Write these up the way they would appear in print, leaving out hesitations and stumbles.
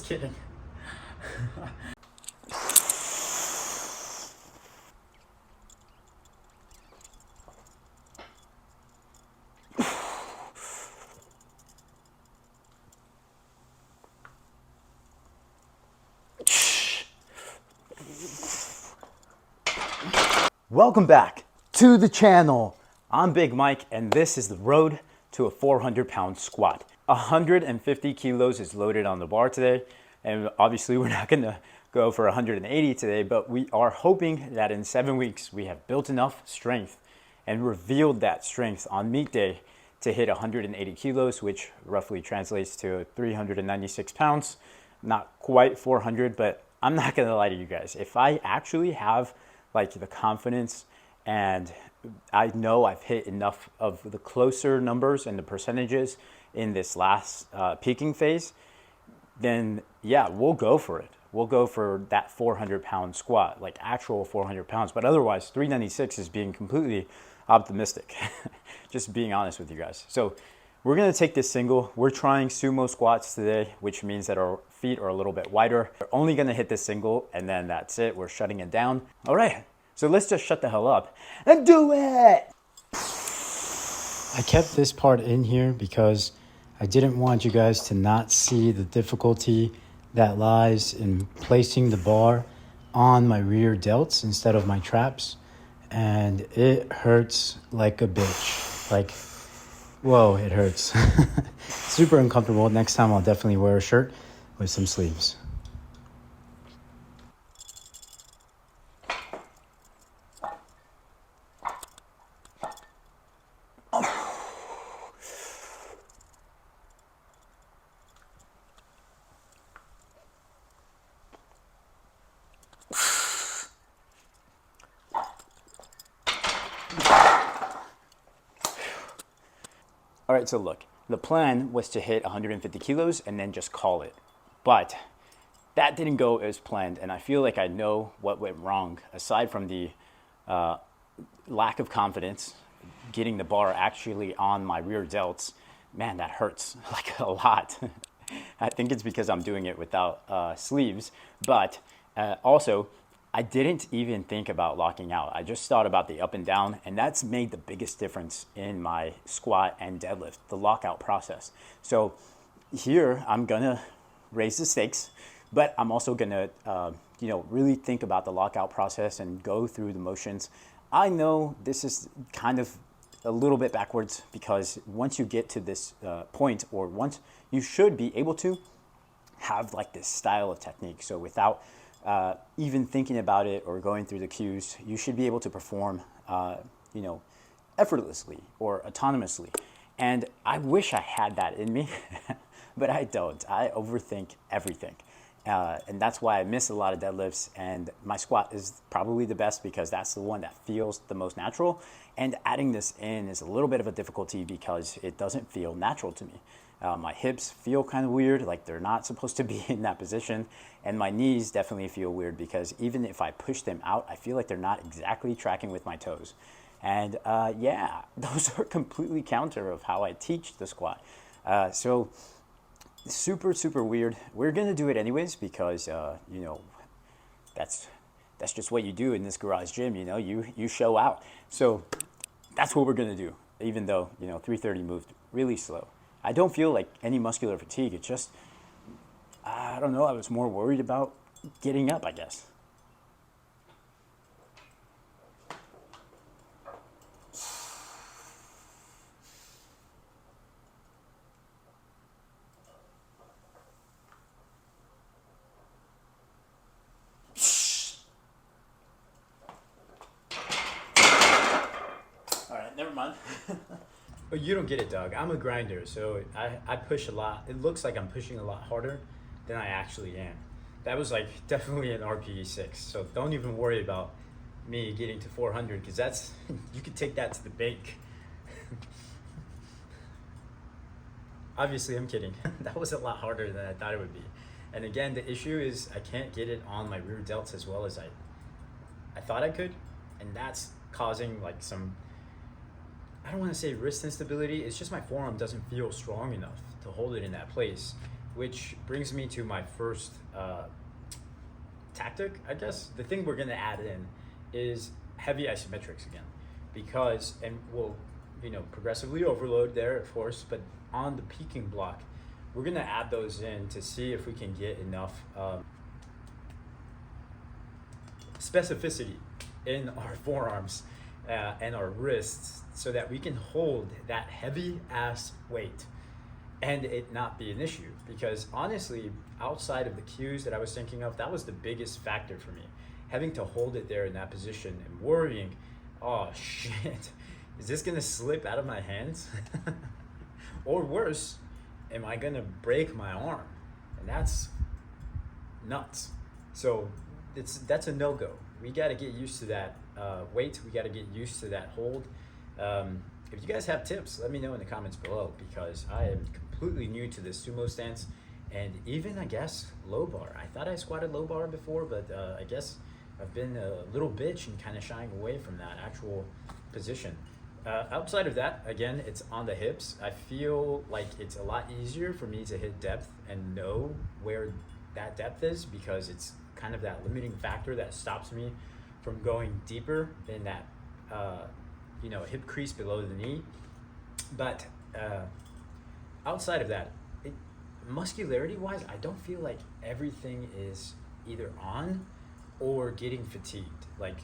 kidding. Welcome back to the channel. I'm Big Mike, and this is the road to a 400-pound squat. 150 kilos is loaded on the bar today, and obviously we're not gonna go for 180 today, but we are hoping that in 7 weeks we have built enough strength and revealed that strength on meet day to hit 180 kilos, which roughly translates to 396 pounds. Not quite 400, but I'm not gonna lie to you guys. If I actually have like the confidence and I know I've hit enough of the closer numbers and the percentages in this last peaking phase, then yeah, we'll go for it. We'll go for that 400-pound squat, like actual 400 pounds. But otherwise, 396 is being completely optimistic. Just being honest with you guys. So we're gonna take this single. We're trying sumo squats today, which means that our feet are a little bit wider. We're only gonna hit this single and then that's it. We're shutting it down. All right, so let's just shut the hell up and do it. I kept this part in here because I didn't want you guys to not see the difficulty that lies in placing the bar on my rear delts instead of my traps. And it hurts like a bitch. Like, whoa, it hurts. Super uncomfortable. Next time I'll definitely wear a shirt with some sleeves. All right, so look, the plan was to hit 150 kilos and then just call it. But that didn't go as planned, and I feel like I know what went wrong, aside from the lack of confidence, getting the bar actually on my rear delts. Man, that hurts like a lot. I think it's because I'm doing it without sleeves, but also, I didn't even think about locking out. I just thought about the up and down, and that's made the biggest difference in my squat and deadlift, the lockout process. So here I'm gonna raise the stakes, but I'm also gonna really think about the lockout process and go through the motions. I know this is kind of a little bit backwards because once you get to this point, or once you should be able to have like this style of technique. So without even thinking about it or going through the cues, you should be able to perform, effortlessly or autonomously. And I wish I had that in me, but I don't. I overthink everything. And that's why I miss a lot of deadlifts, and my squat is probably the best because that's the one that feels the most natural. And adding this in is a little bit of a difficulty because it doesn't feel natural to me. My hips feel kind of weird, like they're not supposed to be in that position. And my knees definitely feel weird because even if I push them out, I feel like they're not exactly tracking with my toes. And yeah, those are completely counter of how I teach the squat. So super, super weird. We're gonna do it anyways because, that's just what you do in this garage gym, you show out. So that's what we're gonna do, even though, 330 moved really slow. I don't feel like any muscular fatigue. It's just, I don't know, I was more worried about getting up, I guess. All right, never mind. But you don't get it, Doug. I'm a grinder, so I push a lot. It looks like I'm pushing a lot harder than I actually am. That was like definitely an RPE 6, so don't even worry about me getting to 400 because that's, you could take that to the bank. Obviously, I'm kidding. That was a lot harder than I thought it would be. And again, the issue is I can't get it on my rear delts as well as I thought I could, and that's causing like some, I don't want to say wrist instability, it's just my forearm doesn't feel strong enough to hold it in that place. which brings me to my first tactic, I guess. The thing we're gonna add in is heavy isometrics again, because, and we'll, you know, progressively overload there, of course, but on the peaking block, we're gonna add those in to see if we can get enough specificity in our forearms and our wrists so that we can hold that heavy ass weight and it not be an issue. Because honestly, outside of the cues that I was thinking of, that was the biggest factor for me. Having to hold it there in that position and worrying, oh shit, is this gonna slip out of my hands? Or worse, am I gonna break my arm? And that's nuts. So that's a no-go. We gotta get used to that weight. We gotta get used to that hold. If you guys have tips, let me know in the comments below, because I am completely new to this sumo stance, and even, I guess, low bar. I thought I squatted low bar before, but I guess I've been a little bitch and kind of shying away from that actual position. Outside of that, again, it's on the hips. I feel like it's a lot easier for me to hit depth and know where that depth is, because it's kind of that limiting factor that stops me from going deeper in that you know, hip crease below the knee. But outside of that, muscularity wise, I don't feel like everything is either on or getting fatigued. Like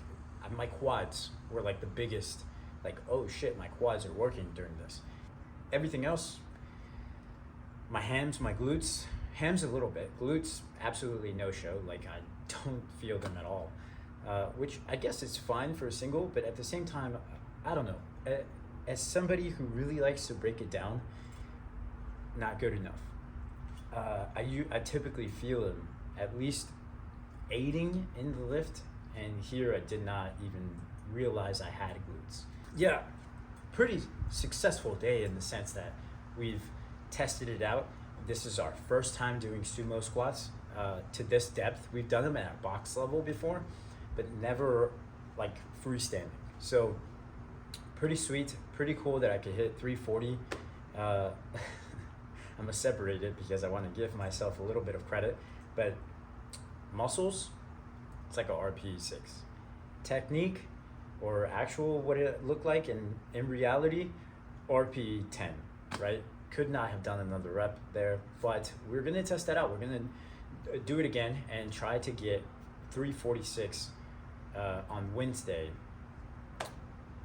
my quads were like the biggest, like, oh shit, my quads are working during this. Everything else, my hams, my glutes, hams a little bit, glutes absolutely no show. Like I don't feel them at all, which I guess is fine for a single, but at the same time, I don't know. As somebody who really likes to break it down, not good enough. I typically feel them at least aiding in the lift, and here I did not even realize I had glutes. Yeah, pretty successful day in the sense that we've tested it out. This is our first time doing sumo squats to this depth. We've done them at box level before, but never like freestanding. So pretty sweet, pretty cool that I could hit 340. I'm gonna separate it because I want to give myself a little bit of credit, but muscles, it's like a RP6. Technique, or actual what it looked like in reality, RP10, right? Could not have done another rep there, but we're gonna test that out. We're gonna do it again and try to get 346 on Wednesday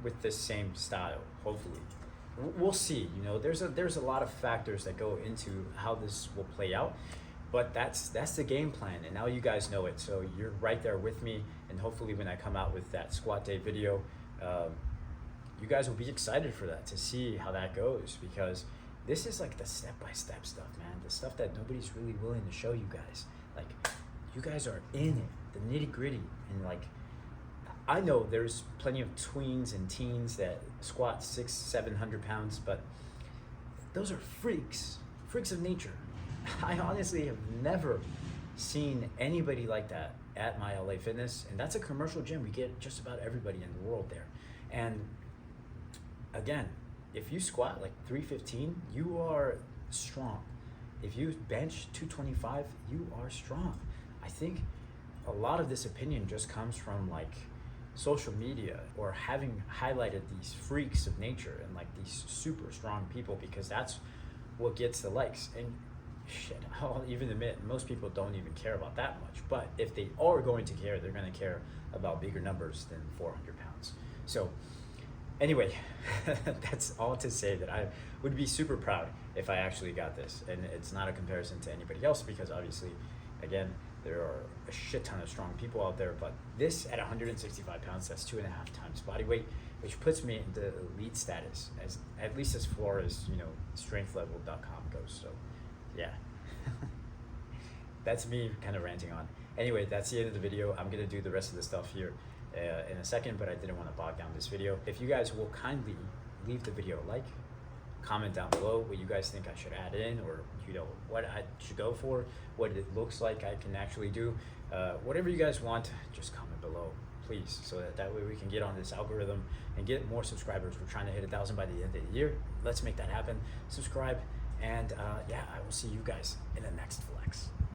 with the same style, hopefully. We'll see. You know, there's a lot of factors that go into how this will play out, but that's the game plan, and now you guys know it, so you're right there with me, and hopefully when I come out with that squat day video, you guys will be excited for that, to see how that goes, because this is like the step-by-step stuff, man, the stuff that nobody's really willing to show you guys. Like, you guys are in it, the nitty-gritty, and like, I know there's plenty of tweens and teens that squat 600-700 pounds, but those are freaks of nature. I honestly have never seen anybody like that at my LA Fitness, and that's a commercial gym. We get just about everybody in the world there. And again, if you squat like 315, you are strong. If you bench 225, you are strong. I think a lot of this opinion just comes from like social media, or having highlighted these freaks of nature and like these super strong people, because that's what gets the likes. And shit, I'll even admit most people don't even care about that much, but if they are going to care, they're going to care about bigger numbers than 400 pounds. So anyway, that's all to say that I would be super proud if I actually got this. And it's not a comparison to anybody else, because obviously, again, there are a shit ton of strong people out there, but this at 165 pounds, that's 2.5 times body weight, which puts me into elite status, as at least as far as, you know, strengthlevel.com goes. So yeah, that's me kind of ranting on. Anyway, that's the end of the video. I'm gonna do the rest of the stuff here in a second, but I didn't want to bog down this video. If you guys will kindly leave the video a like, comment down below what you guys think I should add in, or you know, what I should go for, what it looks like I can actually do. Whatever you guys want, just comment below, please, so that way we can get on this algorithm and get more subscribers. We're trying to hit 1,000 by the end of the year. Let's make that happen. Subscribe, And yeah, I will see you guys in the next flex.